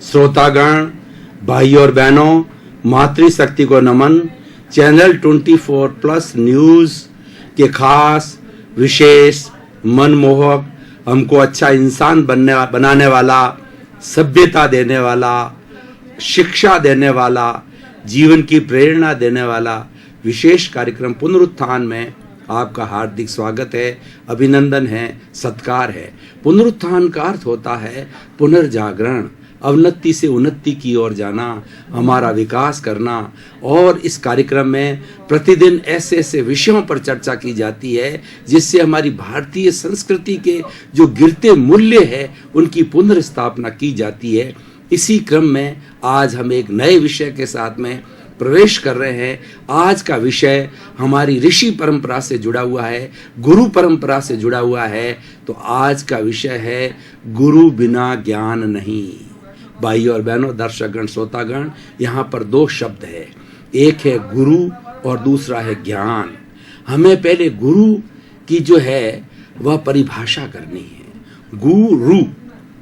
श्रोतागण, भाई और बहनों, मातृशक्ति को नमन। चैनल 24+ न्यूज के खास विशेष मनमोहक, हमको अच्छा इंसान बनाने वाला, सभ्यता देने वाला, शिक्षा देने वाला, जीवन की प्रेरणा देने वाला विशेष कार्यक्रम पुनरुत्थान में आपका हार्दिक स्वागत है, अभिनंदन है, सत्कार है। पुनरुत्थान का अर्थ होता है पुनर्जागरण, अवनति से उन्नति की ओर जाना, हमारा विकास करना। और इस कार्यक्रम में प्रतिदिन ऐसे ऐसे विषयों पर चर्चा की जाती है जिससे हमारी भारतीय संस्कृति के जो गिरते मूल्य है उनकी पुनर्स्थापना की जाती है। इसी क्रम में आज हम एक नए विषय के साथ में प्रवेश कर रहे हैं। आज का विषय हमारी ऋषि परंपरा से जुड़ा हुआ है, गुरु परंपरा से जुड़ा हुआ है। तो आज का विषय है गुरु बिना ज्ञान नहीं। भाई और बहनों, दर्शकगण, श्रोतागण, यहाँ पर दो शब्द है, एक है गुरु और दूसरा है ज्ञान। हमें पहले गुरु की जो है वह परिभाषा करनी है। गुरु,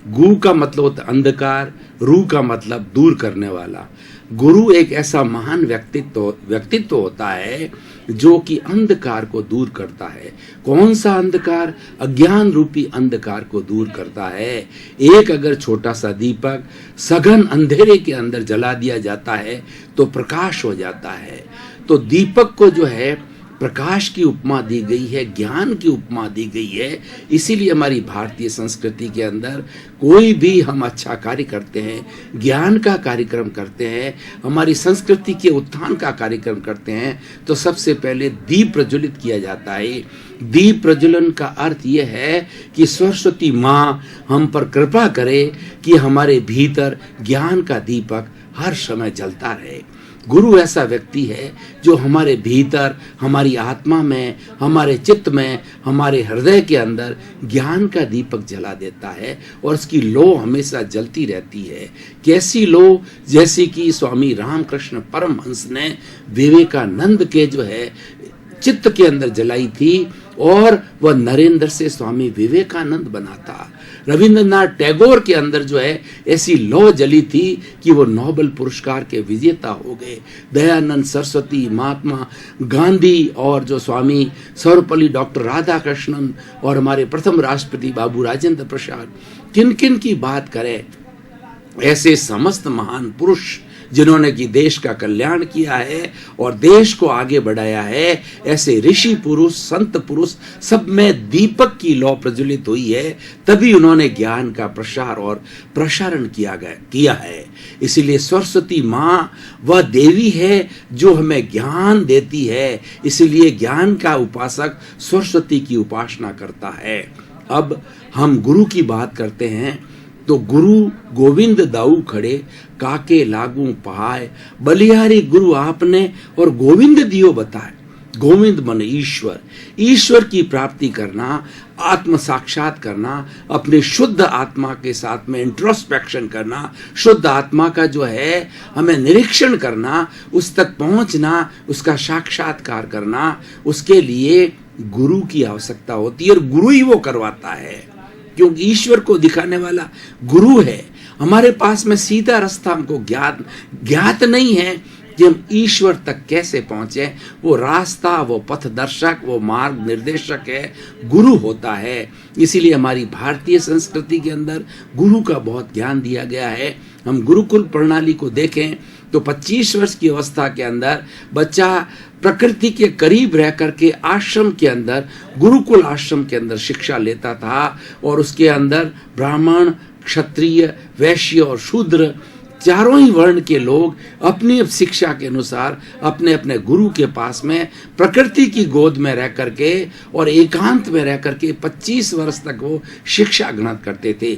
गु का मतलब होता है अंधकार, रू का मतलब दूर करने वाला। गुरु एक ऐसा महान व्यक्तित्व होता है जो कि अंधकार को दूर करता है। कौन सा अंधकार? अज्ञान रूपी अंधकार को दूर करता है। एक अगर छोटा सा दीपक सघन अंधेरे के अंदर जला दिया जाता है तो प्रकाश हो जाता है। तो दीपक को जो है प्रकाश की उपमा दी गई है, ज्ञान की उपमा दी गई है। इसीलिए हमारी भारतीय संस्कृति के अंदर कोई भी हम अच्छा कार्य करते हैं, ज्ञान का कार्यक्रम करते हैं, हमारी संस्कृति के उत्थान का कार्यक्रम करते हैं, तो सबसे पहले दीप प्रज्वलित किया जाता है। दीप प्रज्वलन का अर्थ यह है कि सरस्वती माँ हम पर कृपा करे कि हमारे भीतर ज्ञान का दीपक हर समय जलता रहे। गुरु ऐसा व्यक्ति है जो हमारे भीतर, हमारी आत्मा में, हमारे चित्त में, हमारे हृदय के अंदर ज्ञान का दीपक जला देता है और उसकी लौ हमेशा जलती रहती है। कैसी लौ? जैसी कि स्वामी रामकृष्ण परमहंस ने विवेकानंद के जो है चित्त के अंदर जलाई थी और वह नरेंद्र से स्वामी विवेकानंद बना था। रविंद्रनाथ टैगोर के अंदर जो है ऐसी लौ जली थी कि वो नोबेल पुरस्कार के विजेता हो गए। दयानंद सरस्वती, महात्मा गांधी और जो स्वामी सर्वपल्ली डॉक्टर राधाकृष्णन और हमारे प्रथम राष्ट्रपति बाबू राजेंद्र प्रसाद, किन किन की बात करें, ऐसे समस्त महान पुरुष जिन्होंने कि देश का कल्याण किया है और देश को आगे बढ़ाया है, ऐसे ऋषि पुरुष, संत पुरुष, सब में दीपक की लौ प्रज्वलित हुई है। तभी उन्होंने ज्ञान का प्रसार और प्रसारण किया है। इसीलिए सरस्वती माँ वह देवी है जो हमें ज्ञान देती है। इसीलिए ज्ञान का उपासक सरस्वती की उपासना करता है। अब हम गुरु की बात करते हैं तो गुरु गोविंद दाऊ खड़े, काके लागू पहाय, बलिहारी गुरु आपने और गोविंद दियो बताए। गोविंद मन ईश्वर, ईश्वर की प्राप्ति करना, आत्म साक्षात करना, अपने शुद्ध आत्मा के साथ में इंट्रोस्पेक्शन करना, शुद्ध आत्मा का जो है हमें निरीक्षण करना, उस तक पहुंचना, उसका साक्षात्कार करना, उसके लिए गुरु की आवश्यकता होती है और गुरु ही वो करवाता है, क्योंकि ईश्वर को दिखाने वाला गुरु है। हमारे पास में सीधा रास्ता हमको ज्ञात नहीं है कि हम ईश्वर तक कैसे पहुंचे। वो रास्ता, वो पथदर्शक, वो मार्ग निर्देशक है, गुरु होता है। इसीलिए हमारी भारतीय संस्कृति के अंदर गुरु का बहुत ज्ञान दिया गया है। हम गुरुकुल प्रणाली को देखें तो 25 वर्ष की अवस्था के अंदर बच्चा प्रकृति के करीब रह करके आश्रम के अंदर, गुरुकुल आश्रम के अंदर शिक्षा लेता था और उसके अंदर ब्राह्मण, क्षत्रिय, वैश्य और शूद्र चारों ही वर्ण के लोग अपनी शिक्षा के अनुसार अपने अपने गुरु के पास में प्रकृति की गोद में रह करके और एकांत में रह करके 25 वर्ष तक वो शिक्षा ग्रहण करते थे।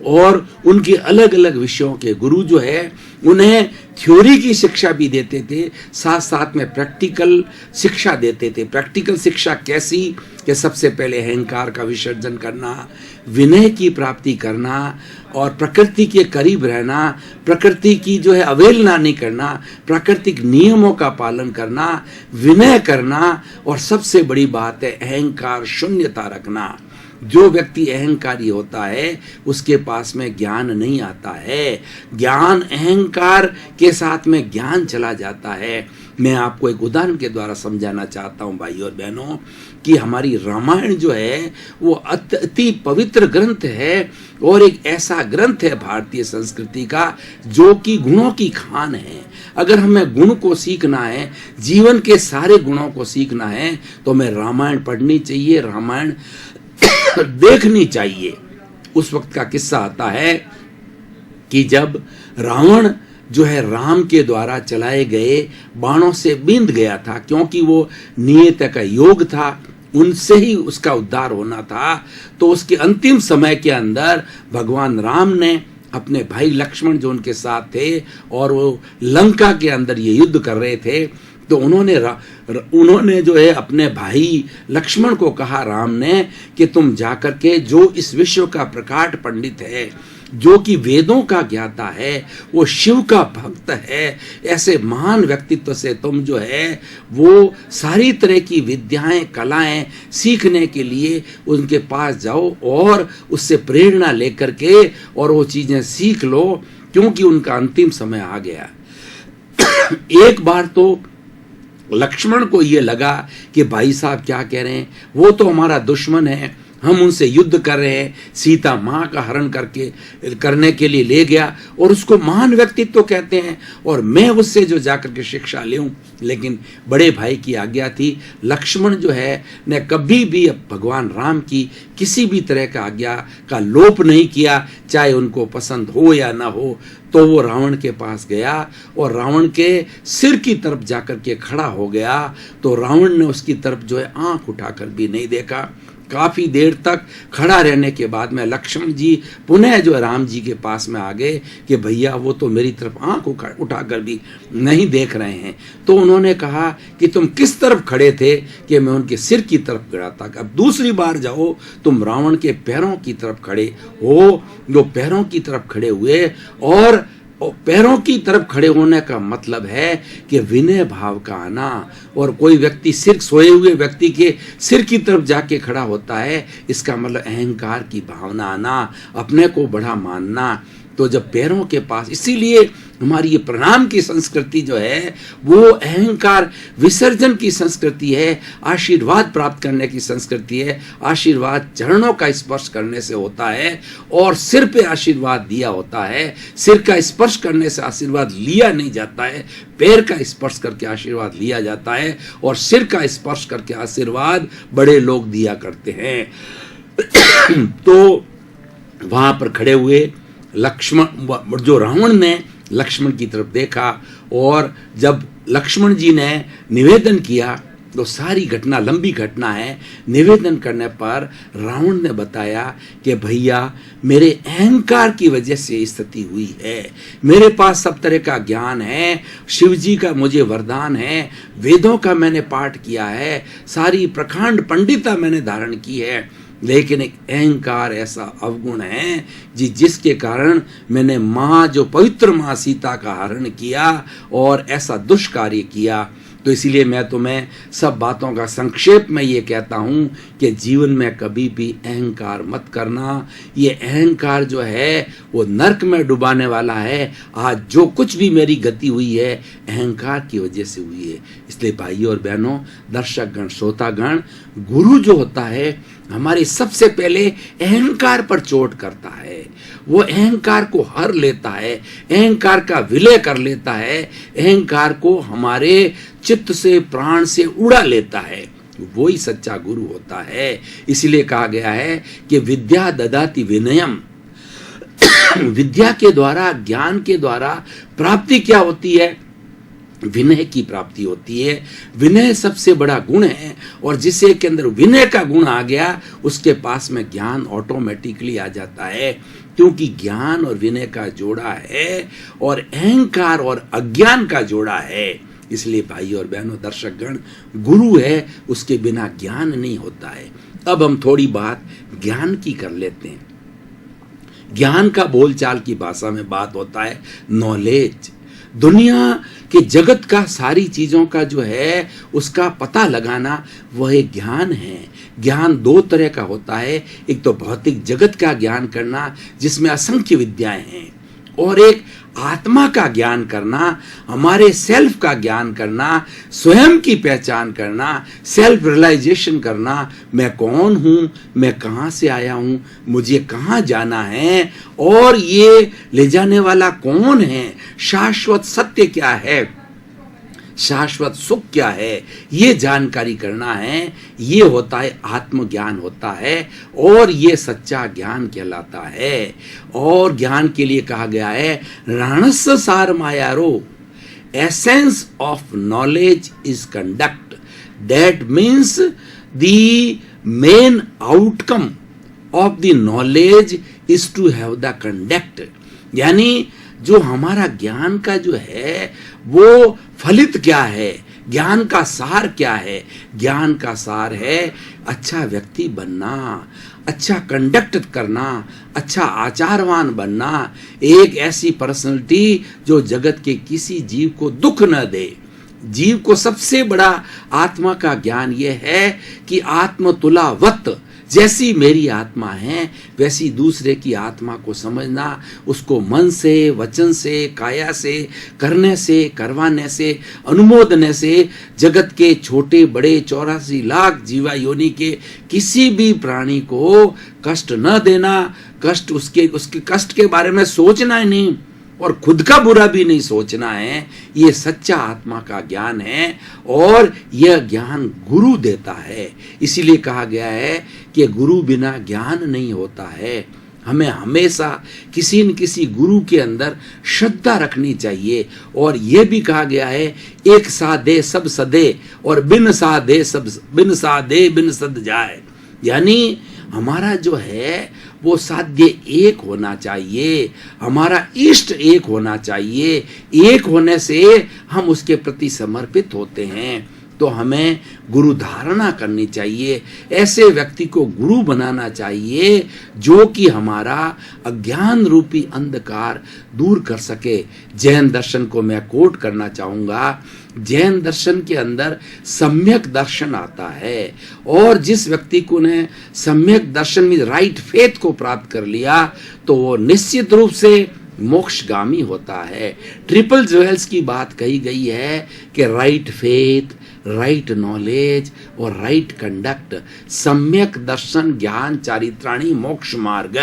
और उनके अलग अलग विषयों के गुरु जो है उन्हें थ्योरी की शिक्षा भी देते थे, साथ साथ में प्रैक्टिकल शिक्षा देते थे। प्रैक्टिकल शिक्षा कैसी? कि सबसे पहले अहंकार का विसर्जन करना, विनय की प्राप्ति करना और प्रकृति के करीब रहना, प्रकृति की जो है अवहेलना नहीं करना, प्राकृतिक नियमों का पालन करना, विनय करना और सबसे बड़ी बात है अहंकार शून्यता रखना। जो व्यक्ति अहंकारी होता है उसके पास में ज्ञान नहीं आता है। ज्ञान अहंकार के साथ में ज्ञान चला जाता है। मैं आपको एक उदाहरण के द्वारा समझाना चाहता हूं भाई और बहनों कि हमारी रामायण जो है वो अति पवित्र ग्रंथ है और एक ऐसा ग्रंथ है भारतीय संस्कृति का जो कि गुणों की खान है। अगर हमें गुण को सीखना है, जीवन के सारे गुणों को सीखना है, तो हमें रामायण पढ़नी चाहिए, रामायण देखनी चाहिए। उस वक्त का किस्सा आता है कि जब रावण जो है राम के द्वारा चलाए गए बाणों से बींध गया था, क्योंकि वो नियत का योग था, उनसे ही उसका उद्धार होना था। तो उसके अंतिम समय के अंदर भगवान राम ने अपने भाई लक्ष्मण जो उनके साथ थे और वो लंका के अंदर ये युद्ध कर रहे थे, तो उन्होंने जो है अपने भाई लक्ष्मण को कहा, राम ने, कि तुम जाकर के जो इस विश्व का प्रकाट पंडित है, जो कि वेदों का ज्ञाता है, वो शिव का भक्त है, ऐसे महान व्यक्तित्व से तुम जो है वो सारी तरह की विद्याएं कलाएं सीखने के लिए उनके पास जाओ और उससे प्रेरणा लेकर के और वो चीजें सीख लो, क्योंकि उनका अंतिम समय आ गया। एक बार तो लक्ष्मण को ये लगा कि भाई साहब क्या कह रहे हैं, वो तो हमारा दुश्मन है, हम उनसे युद्ध कर रहे हैं, सीता माँ का हरण करने के लिए ले गया और उसको महान व्यक्तित्व तो कहते हैं और मैं उससे जो जाकर के शिक्षा लूं। लेकिन बड़े भाई की आज्ञा थी, लक्ष्मण जो है ने कभी भी भगवान राम की किसी भी तरह का आज्ञा का लोप नहीं किया, चाहे उनको पसंद हो या ना हो। तो वो रावण के पास गया और रावण के सिर की तरफ जाकर के खड़ा हो गया, तो रावण ने उसकी तरफ जो है आंख उठाकर भी नहीं देखा। काफी देर तक खड़ा रहने के बाद में लक्ष्मण जी पुनः जो राम जी के पास में आ गए कि भैया वो तो मेरी तरफ आंख उठाकर भी नहीं देख रहे हैं। तो उन्होंने कहा कि तुम किस तरफ खड़े थे, कि मैं उनके सिर की तरफ खड़ा था। अब दूसरी बार जाओ, तुम रावण के पैरों की तरफ खड़े हो। जो पैरों की तरफ खड़े हुए और पैरों की तरफ खड़े होने का मतलब है कि विनय भाव का आना। और कोई व्यक्ति सिर सोए हुए व्यक्ति के सिर की तरफ जाके खड़ा होता है, इसका मतलब अहंकार की भावना आना, अपने को बड़ा मानना। तो जब पैरों के पास, इसीलिए हमारी ये प्रणाम की संस्कृति जो है वो अहंकार विसर्जन की संस्कृति है, आशीर्वाद प्राप्त करने की संस्कृति है। आशीर्वाद चरणों का स्पर्श करने से होता है और सिर पे आशीर्वाद दिया होता है। सिर का स्पर्श करने से आशीर्वाद लिया नहीं जाता है, पैर का स्पर्श करके आशीर्वाद लिया जाता है और सिर का स्पर्श करके आशीर्वाद बड़े लोग दिया करते हैं। तो वहां पर खड़े हुए लक्ष्मण, जो रावण ने लक्ष्मण की तरफ देखा और जब लक्ष्मण जी ने निवेदन किया, तो सारी घटना लंबी घटना है। निवेदन करने पर रावण ने बताया कि भैया मेरे अहंकार की वजह से स्थिति हुई है, मेरे पास सब तरह का ज्ञान है, शिव जी का मुझे वरदान है, वेदों का मैंने पाठ किया है, सारी प्रकांड पंडिता मैंने धारण की है, लेकिन एक अहंकार ऐसा अवगुण है जिसके कारण मैंने जो पवित्र माँ सीता का हरण किया और ऐसा दुष्कार्य किया। तो इसीलिए मैं तुम्हें सब बातों का संक्षेप में ये कहता हूँ कि जीवन में कभी भी अहंकार मत करना। ये अहंकार जो है वो नरक में डुबाने वाला है। आज जो कुछ भी मेरी गति हुई है अहंकार की वजह से हुई है। इसलिए भाइयों और बहनों, दर्शक गण, श्रोतागण, गुरु जो होता है हमारे सबसे पहले अहंकार पर चोट करता है। वो अहंकार को हर लेता है, अहंकार का विलय कर लेता है, अहंकार को हमारे चित्त से, प्राण से उड़ा लेता है। वो ही सच्चा गुरु होता है। इसलिए कहा गया है कि विद्या ददाति विनयम। विद्या के द्वारा, ज्ञान के द्वारा प्राप्ति क्या होती है? विनय की प्राप्ति होती है। विनय सबसे बड़ा गुण है और जिसे के अंदर विनय का गुण आ गया उसके पास में ज्ञान ऑटोमेटिकली आ जाता है, क्योंकि ज्ञान और विनय का जोड़ा है और अहंकार और अज्ञान का जोड़ा है। इसलिए भाई और बहनों, दर्शकगण, गुरु है, उसके बिना ज्ञान नहीं होता है। अब हम थोड़ी बात ज्ञान की कर लेते हैं। ज्ञान का बोलचाल की भाषा में बात होता है नॉलेज। दुनिया के जगत का सारी चीजों का जो है उसका पता लगाना वह एक ज्ञान है। ज्ञान दो तरह का होता है, एक तो भौतिक जगत का ज्ञान करना जिसमें असंख्य विद्याएं हैं, और एक आत्मा का ज्ञान करना, हमारे सेल्फ का ज्ञान करना, स्वयं की पहचान करना, सेल्फ रियलाइजेशन करना, मैं कौन हूँ, मैं कहाँ से आया हूँ, मुझे कहाँ जाना है, और ये ले जाने वाला कौन है, शाश्वत सत्य क्या है, शाश्वत सुख क्या है, ये जानकारी करना है। ये होता है आत्मज्ञान होता है, और ये सच्चा ज्ञान कहलाता है। और ज्ञान के लिए कहा गया है रणस्य सार मायारो, essence of knowledge is conduct, that means the main outcome of the knowledge is to have the conduct. यानी जो हमारा ज्ञान का जो है वो फलित क्या है, ज्ञान का सार क्या है, ज्ञान का सार है अच्छा व्यक्ति बनना, अच्छा कंडक्ट करना, अच्छा आचारवान बनना, एक ऐसी पर्सनैलिटी जो जगत के किसी जीव को दुख न दे। जीव को सबसे बड़ा आत्मा का ज्ञान यह है कि आत्मतुलावत, जैसी मेरी आत्मा है वैसी दूसरे की आत्मा को समझना, उसको मन से, वचन से, काया से, करने से, करवाने से, अनुमोदने से, जगत के छोटे बड़े 84 लाख जीवा योनि के किसी भी प्राणी को कष्ट न देना, कष्ट उसके कष्ट के बारे में सोचना ही नहीं, और खुद का बुरा भी नहीं सोचना है। ये सच्चा आत्मा का ज्ञान है, और यह ज्ञान गुरु देता है। इसीलिए कहा गया है कि गुरु बिना ज्ञान नहीं होता है। हमें हमेशा किसी न किसी गुरु के अंदर श्रद्धा रखनी चाहिए। और यह भी कहा गया है एक साधे सब सदे, और बिन साधे सब बिन साधे बिन सद जाए। यानी हमारा जो है वो साध्य एक होना चाहिए, हमारा इष्ट एक होना चाहिए। एक होने से हम उसके प्रति समर्पित होते हैं। तो हमें गुरु धारणा करनी चाहिए, ऐसे व्यक्ति को गुरु बनाना चाहिए जो कि हमारा अज्ञान रूपी अंधकार दूर कर सके। जैन दर्शन को मैं कोट करना चाहूँगा। जैन दर्शन के अंदर सम्यक दर्शन आता है, और जिस व्यक्ति को ने सम्यक दर्शन में राइट फेथ को प्राप्त कर लिया तो वो निश्चित रूप से मोक्षगामी होता है। ट्रिपल ज्वेल्स की बात कही गई है कि राइट फेथ, राइट नॉलेज और राइट कंडक्ट, सम्यक दर्शन, ज्ञान, चारित्राणी, मोक्ष मार्ग।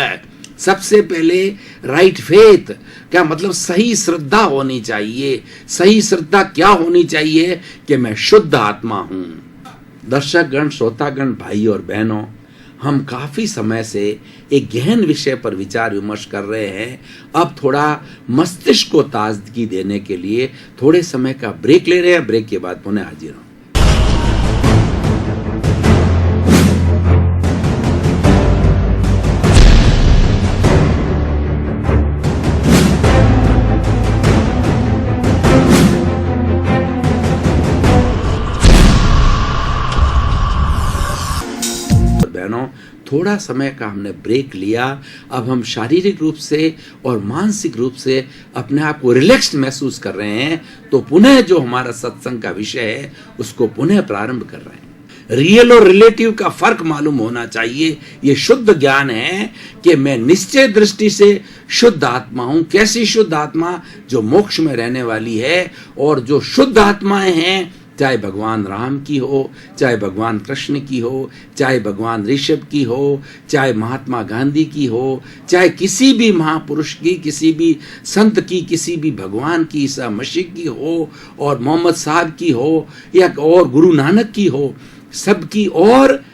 सबसे पहले राइट फेथ, क्या मतलब सही श्रद्धा होनी चाहिए। सही श्रद्धा क्या होनी चाहिए कि मैं शुद्ध आत्मा हूं। दर्शक गण, श्रोतागण, भाई और बहनों, हम काफी समय से एक गहन विषय पर विचार विमर्श कर रहे हैं। अब थोड़ा मस्तिष्क को ताजगी देने के लिए थोड़े समय का ब्रेक ले रहे हैं। ब्रेक के बाद पुनः हाजिर हूं। थोड़ा समय का हमने ब्रेक लिया। अब हम शारीरिक रूप से और मानसिक रूप से अपने आप को रिलैक्स्ड महसूस कर रहे हैं। तो पुनः जो हमारा सत्संग का विषय है उसको पुनः प्रारंभ कर रहे हैं। रियल और रिलेटिव का फर्क मालूम होना चाहिए। ये शुद्ध ज्ञान है कि मैं निश्चय दृष्टि से शुद्ध आत्मा हूं। कैसी शुद्ध आत्मा? जो मोक्ष में रहने वाली है। और जो शुद्ध आत्माएं हैं, चाहे भगवान राम की हो, चाहे भगवान कृष्ण की हो, चाहे भगवान ऋषभ की हो, चाहे महात्मा गांधी की हो, चाहे किसी भी महापुरुष की, किसी भी संत की, किसी भी भगवान की, ईसा मसीह की हो, और मोहम्मद साहब की हो, या और गुरु नानक की हो, सबकी, और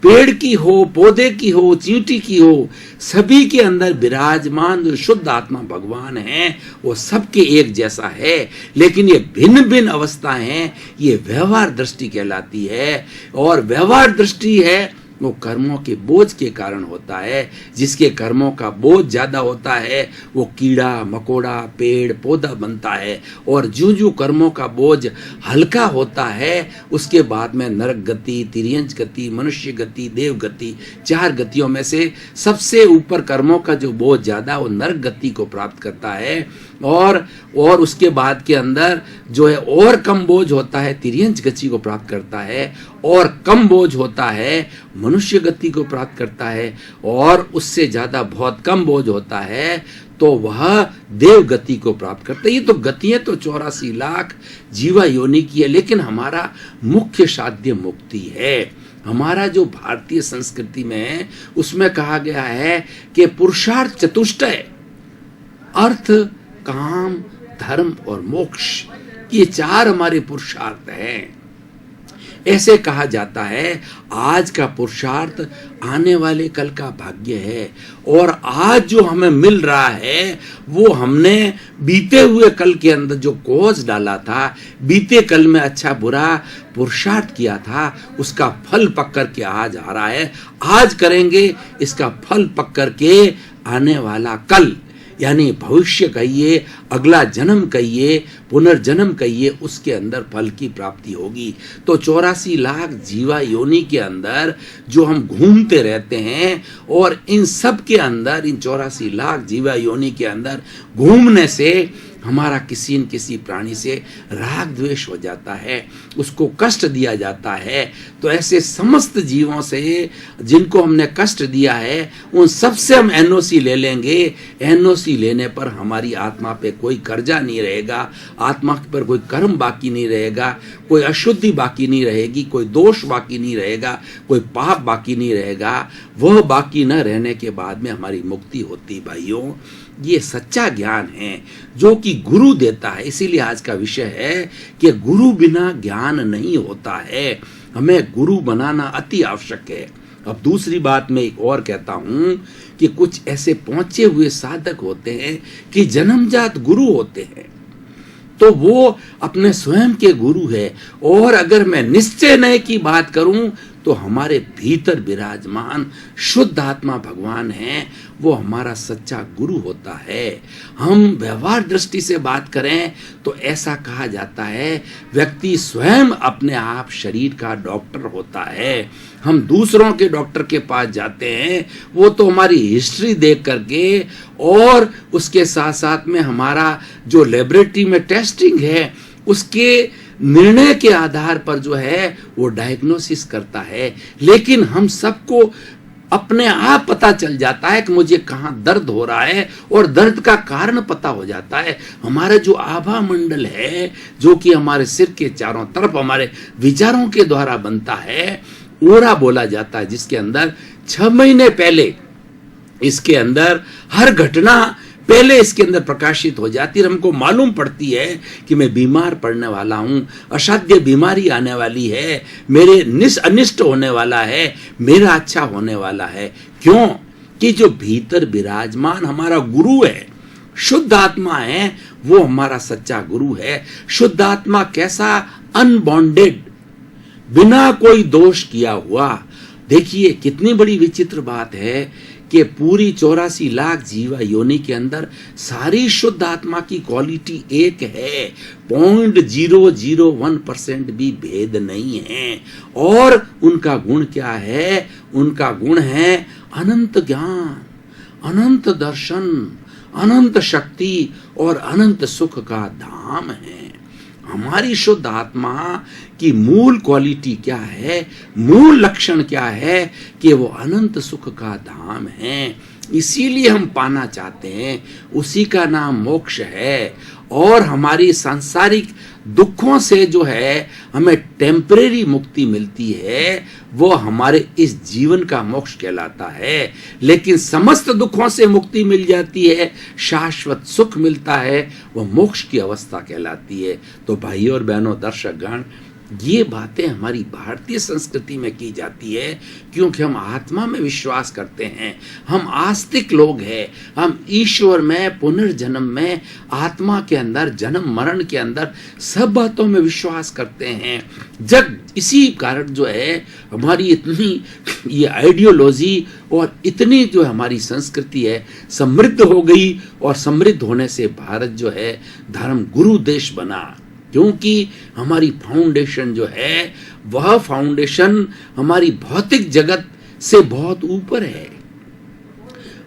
पेड़ की हो, पौधे की हो, चींटी की हो, सभी के अंदर विराजमान जो शुद्ध आत्मा भगवान है वो सबके एक जैसा है। लेकिन ये भिन्न भिन्न अवस्थाएं हैं। ये व्यवहार दृष्टि कहलाती है। और व्यवहार दृष्टि है वो कर्मों के बोझ के कारण होता है। जिसके कर्मों का बोझ ज्यादा होता है वो कीड़ा मकोड़ा पेड़ पौधा बनता है, और जो जो कर्मों का बोझ हल्का होता है उसके बाद में नरक गति, तिर्यंच गति, मनुष्य गति, देव गति, 4 गतियों में से सबसे ऊपर कर्मों का जो बोझ ज्यादा वो नरक गति को प्राप्त करता है। और उसके बाद के अंदर जो है और कम बोझ होता है तिर्यंच गति को प्राप्त करता है, और कम बोझ होता है मनुष्य गति को प्राप्त करता है, और उससे ज्यादा बहुत कम बोझ होता है तो वह देव गति को प्राप्त करता है। ये तो गतियां तो 84 लाख जीवा योनि की है, लेकिन हमारा मुख्य साध्य मुक्ति है। हमारा जो भारतीय संस्कृति में है उसमें कहा गया है कि पुरुषार्थ चतुष्टय, अर्थ काम धर्म और मोक्ष, ये 4 हमारे पुरुषार्थ हैं। ऐसे कहा जाता है आज का पुरुषार्थ आने वाले कल का भाग्य है, और आज जो हमें मिल रहा है वो हमने बीते हुए कल के अंदर जो कोस डाला था, बीते कल में अच्छा बुरा पुरुषार्थ किया था, उसका फल पक कर के आज आ रहा है। आज करेंगे इसका फल पक कर के आने वाला कल, यानी भविष्य कहिए, अगला जन्म कहिए, पुनर्जन्म कहिए, उसके अंदर फल की प्राप्ति होगी। तो 84 लाख जीवा योनि के अंदर जो हम घूमते रहते हैं, और इन सब के अंदर, इन 84 लाख जीवा योनि के अंदर घूमने से हमारा किसी न किसी प्राणी से राग द्वेष हो जाता है, उसको कष्ट दिया जाता है। तो ऐसे समस्त जीवों से जिनको हमने कष्ट दिया है उन सब से हम एनओसी ले लेंगे। एनओसी लेने पर हमारी आत्मा पे कोई कर्जा नहीं रहेगा, आत्मा पर कोई कर्म बाकी नहीं रहेगा, कोई अशुद्धि बाकी नहीं रहेगी, कोई दोष बाकी नहीं रहेगा, कोई पाप बाकी नहीं रहेगा। वह बाकी न रहने के बाद में हमारी मुक्ति होती। भाइयों, ये सच्चा ज्ञान है जो कि गुरु देता है। इसीलिए आज का विषय है कि गुरु बिना ज्ञान नहीं होता है, हमें गुरु बनाना अति आवश्यक है। अब दूसरी बात मैं एक और कहता हूं कि कुछ ऐसे पहुंचे हुए साधक होते हैं कि जन्मजात गुरु होते हैं, तो वो अपने स्वयं के गुरु है। और अगर मैं निश्चय की बात करूं तो हमारे भीतर विराजमान शुद्ध आत्मा भगवान है, वो हमारा सच्चा गुरु होता है। हम व्यवहार दृष्टि से बात करें तो ऐसा कहा जाता है व्यक्ति स्वयं अपने आप शरीर का डॉक्टर होता है। हम दूसरों के डॉक्टर के पास जाते हैं, वो तो हमारी हिस्ट्री देख करके और उसके साथ साथ में हमारा जो लेबोरेटरी में टेस्टिंग है उसके निर्णय के आधार पर जो है वो डायग्नोसिस करता है। लेकिन हम सबको अपने आप पता चल जाता है कि मुझे कहाँ दर्द हो रहा है, और दर्द का कारण पता हो जाता है। हमारा जो आभा मंडल है जो कि हमारे सिर के चारों तरफ हमारे विचारों के द्वारा बनता है, ओरा बोला जाता है, जिसके अंदर 6 महीने पहले इसके अंदर हर घटना पहले इसके अंदर प्रकाशित हो जाती है। हमको मालूम पड़ती है कि मैं बीमार पड़ने वाला हूं, असाध्य बीमारी आने वाली है, मेरे अनिष्ट होने वाला है, मेरा अच्छा होने वाला है। क्यों? कि जो भीतर विराजमान हमारा गुरु है, शुद्ध आत्मा है, वो हमारा सच्चा गुरु है। शुद्ध आत्मा कैसा? अनबॉन्डेड, बिना कोई दोष किया हुआ। देखिए कितनी बड़ी विचित्र बात है कि पूरी 84 लाख जीवा योनि के अंदर सारी शुद्ध आत्मा की क्वालिटी एक है, 0.001% भी भेद नहीं है। और उनका गुण क्या है? उनका गुण है अनंत ज्ञान, अनंत दर्शन, अनंत शक्ति और अनंत सुख का धाम है। हमारी शुद्ध आत्मा की मूल क्वालिटी क्या है, मूल लक्षण क्या है? कि वो अनंत सुख का धाम है। इसीलिए हम पाना चाहते हैं, उसी का नाम मोक्ष है। और हमारी सांसारिक दुखों से जो है हमें टेम्परेरी मुक्ति मिलती है, वो हमारे इस जीवन का मोक्ष कहलाता है। लेकिन समस्त दुखों से मुक्ति मिल जाती है, शाश्वत सुख मिलता है, वो मोक्ष की अवस्था कहलाती है। तो भाइयों और बहनों, दर्शकगण, ये बातें हमारी भारतीय संस्कृति में की जाती है, क्योंकि हम आत्मा में विश्वास करते हैं, हम आस्तिक लोग हैं, हम ईश्वर में, पुनर्जन्म में, आत्मा के अंदर, जन्म मरण के अंदर सब बातों में विश्वास करते हैं। जब इसी कारण जो है हमारी इतनी ये आइडियोलॉजी और इतनी जो हमारी संस्कृति है समृद्ध हो गई, और समृद्ध होने से भारत जो है धर्म गुरु देश बना, क्योंकि हमारी फाउंडेशन जो है वह फाउंडेशन हमारी भौतिक जगत से बहुत ऊपर है।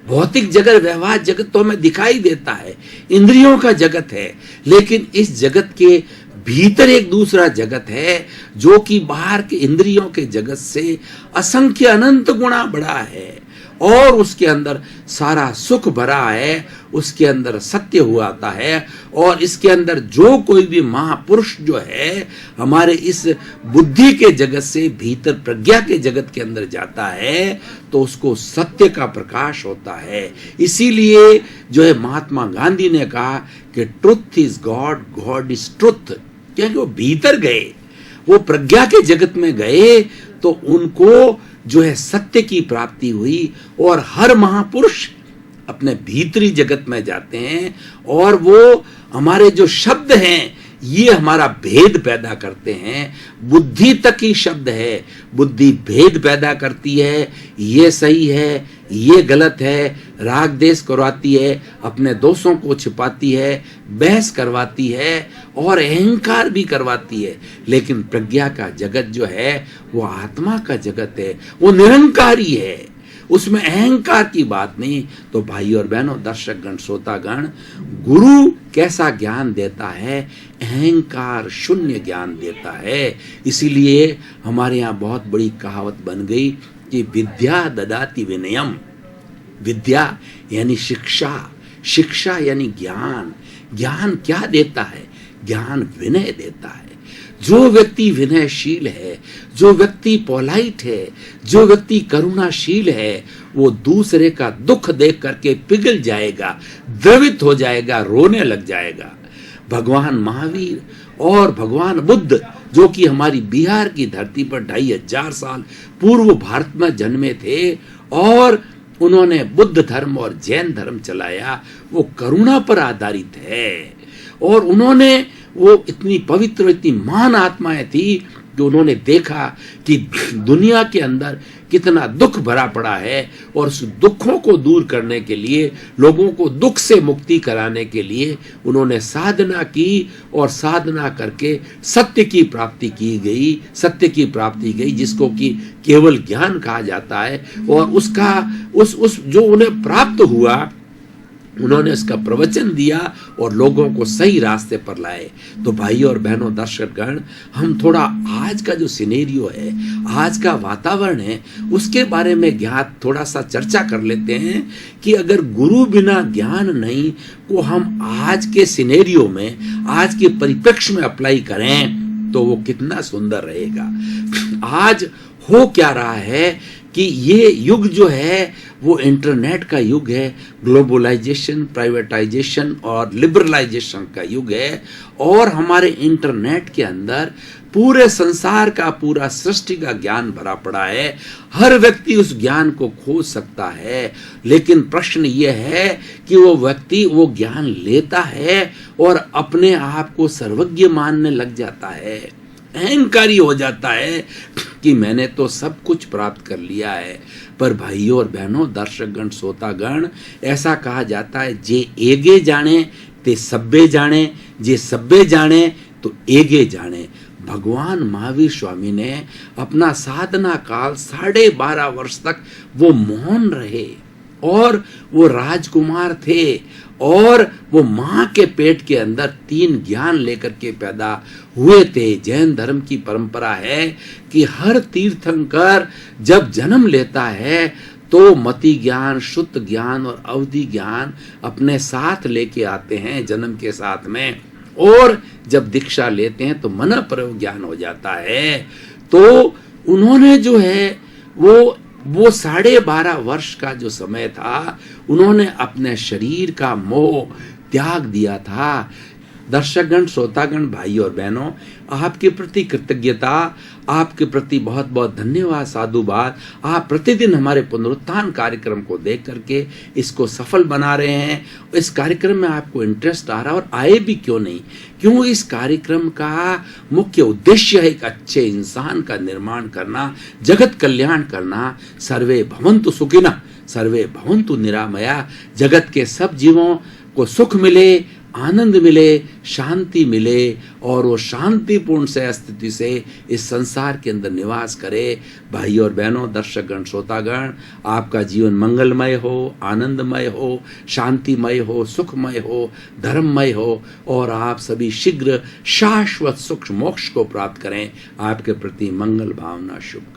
भौतिक जगत, व्यवहार जगत तो हमें दिखाई देता है, इंद्रियों का जगत है, लेकिन इस जगत के भीतर एक दूसरा जगत है जो कि बाहर के इंद्रियों के जगत से असंख्य अनंत गुणा बड़ा है, और उसके अंदर सारा सुख भरा है, उसके अंदर सत्य हुआ आता है, और इसके अंदर जो कोई भी महापुरुष जो है हमारे इस बुद्धि के जगत से भीतर प्रज्ञा के जगत के अंदर जाता है तो उसको सत्य का प्रकाश होता है। इसीलिए जो है महात्मा गांधी ने कहा कि truth is God, God is truth, क्योंकि वो भीतर गए, वो प्रज्ञा के जगत में गए तो उनको जो है सत्य की प्राप्ति हुई। और हर महापुरुष अपने भीतरी जगत में जाते हैं, और वो हमारे जो शब्द हैं ये हमारा भेद पैदा करते हैं। बुद्धि तक ही शब्द है, बुद्धि भेद पैदा करती है, ये सही है, ये गलत है, राग देश करवाती है, अपने दोषों को छिपाती है, बहस करवाती है, और अहंकार भी करवाती है। लेकिन प्रज्ञा का जगत जो है वो आत्मा का जगत है, वो निरंकारी है, उसमें अहंकार की बात नहीं। तो भाई और बहनों, दर्शक गण, श्रोतागण, गुरु कैसा ज्ञान देता है? अहंकार शून्य ज्ञान देता है। इसीलिए हमारे यहाँ बहुत बड़ी कहावत बन गई कि विद्या ददाति विनयम। विद्या यानी शिक्षा, शिक्षा यानी ज्ञान। ज्ञान क्या देता है? ज्ञान विनय देता है। जो व्यक्ति विनयशील है, जो व्यक्ति पोलाइट है, जो व्यक्ति करुणाशील है, वो दूसरे का दुख देख करके पिघल जाएगा, द्रवित हो जाएगा, रोने लग जाएगा। भगवान महावीर और भगवान बुद्ध, जो कि हमारी बिहार की धरती पर 2500 साल पूर्व भारत में जन्मे थे, और उन्होंने बुद्ध धर्म और जैन धर्म चलाया, वो करुणा पर आधारित है। और उन्होंने, वो इतनी पवित्र, इतनी महान आत्माएं थी जो उन्होंने देखा कि दुनिया के अंदर कितना दुख भरा पड़ा है, और उस दुखों को दूर करने के लिए, लोगों को दुख से मुक्ति कराने के लिए उन्होंने साधना की, और साधना करके सत्य की प्राप्ति की गई, सत्य की प्राप्ति गई, जिसको कि केवल ज्ञान कहा जाता है। और उसका उस जो उन्हें प्राप्त हुआ, उन्होंने इसका प्रवचन दिया और लोगों को सही रास्ते पर लाए। तो भाई और बहनों, दर्शकगण, हम थोड़ा आज का जो सिनेरियो है, आज का वातावरण है, उसके बारे में ज्ञात थोड़ा सा चर्चा कर लेते हैं कि अगर गुरु बिना ज्ञान नहीं को हम आज के सिनेरियो में, आज के परिप्रेक्ष्य में अप्लाई करें तो वो कितना सुंदर रहेगा। आज हो क्या रहा है कि ये युग जो है वो इंटरनेट का युग है, ग्लोबलाइजेशन, प्राइवेटाइजेशन और लिबरलाइजेशन का युग है। और हमारे इंटरनेट के अंदर पूरे संसार का, पूरा सृष्टि का ज्ञान भरा पड़ा है। हर व्यक्ति उस ज्ञान को खोज सकता है, लेकिन प्रश्न ये है कि वो व्यक्ति वो ज्ञान लेता है और अपने आप को सर्वज्ञ मानने लग जाता है, अहंकारी हो जाता है कि मैंने तो सब कुछ प्राप्त कर लिया है। पर भाइयों और बहनों, दर्शकगण, श्रोतागण, ऐसा कहा जाता है, जे एगे जाने ते सब्बे जाने, जे सब्बे जाने तो एगे जाने। भगवान महावीर स्वामी ने अपना साधना काल 12.5 वर्ष तक वो मौन रहे, और वो राजकुमार थे, और वो माँ के पेट के अंदर 3 ज्ञान लेकर के पैदा हुए थे। जैन धर्म की परंपरा है कि हर तीर्थंकर जब जन्म लेता है तो मति ज्ञान, शुद्ध ज्ञान और अवधि ज्ञान अपने साथ लेके आते हैं जन्म के साथ में, और जब दीक्षा लेते हैं तो मन पर ज्ञान हो जाता है। तो उन्होंने जो है वो 12.5 वर्ष का जो समय था, उन्होंने अपने शरीर का मोह त्याग दिया था। दर्शकगण, श्रोतागण, भाई और बहनों, आपके प्रति कृतज्ञता, आपके प्रति बहुत बहुत धन्यवाद, साधुवाद। आप प्रतिदिन हमारे पुनरुत्थान कार्यक्रम को देख करके इसको सफल बना रहे हैं। इस कार्यक्रम में आपको इंटरेस्ट आ रहा है और आए भी क्यों नहीं, क्यों इस कार्यक्रम का मुख्य उद्देश्य है एक अच्छे इंसान का निर्माण करना, जगत कल्याण करना। सर्वे भवन्तु सुखिनः, सर्वे भवन्तु निरामया। जगत के सब जीवों को सुख मिले, आनंद मिले, शांति मिले और वो शांतिपूर्ण से स्थिति से इस संसार के अंदर निवास करे। भाई और बहनों, दर्शकगण, श्रोतागण, आपका जीवन मंगलमय हो, आनंदमय हो, शांतिमय हो, सुखमय हो, धर्ममय हो और आप सभी शीघ्र शाश्वत सुख मोक्ष को प्राप्त करें। आपके प्रति मंगल भावना, शुभ।